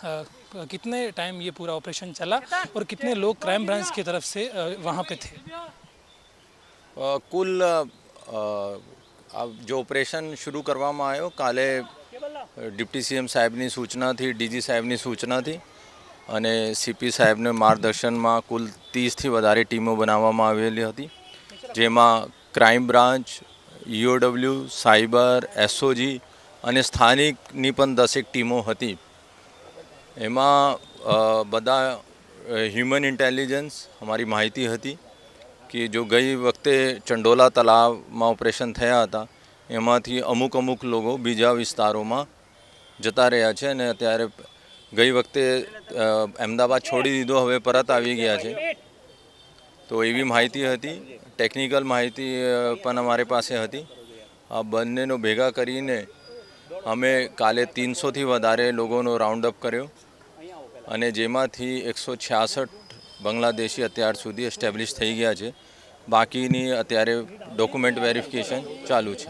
कितने टाइम ये पूरा ऑपरेशन चला और कितने लोग क्राइम ब्रांच की तरफ से वहाँ पे थे? कुल जो ऑपरेशन शुरू કરવામાં આવ્યો કાલે ડિપ્ટી સીએમ સાહેબની સૂચના થી ડીજી સાહેબની સૂચના થી અને સીપી સાહેબને માર્ગદર્શનમાં કુલ 30થી વધારે ટીમો બનાવવામાં આવેલી હતી, જેમાં crime branch, EOW, cyber, SOG અને સ્થાનિકની પણ 10 ટીમો હતી. એમાં બધા હ્યુમન ઇન્ટેલિજન્સ અમારી માહિતી હતી કે જો ગઈ વખતે ચંડોલા તલાવમાં ઓપરેશન થયા હતા એમાંથી અમુક લોકો બીજા વિસ્તારોમાં જતા રહ્યા છે અને અત્યારે ગઈ વખતે અમદાવાદ છોડી દીધો, હવે પરત આવી ગયા છે. તો એવી માહિતી હતી. ટેકનિકલ માહિતી પણ અમારી પાસે હતી. આ બંનેનો ભેગા કરીને અમે કાલે 300થી વધારે લોકોનો રાઉન્ડ અપ કર્યો અને જેમાંથી 166 બાંગ્લાદેશી અત્યાર સુધી એસ્ટેબ્લિશ થઈ ગયા છે. બાકીની અત્યારે ડોક્યુમેન્ટ વેરિફિકેશન ચાલુ છે.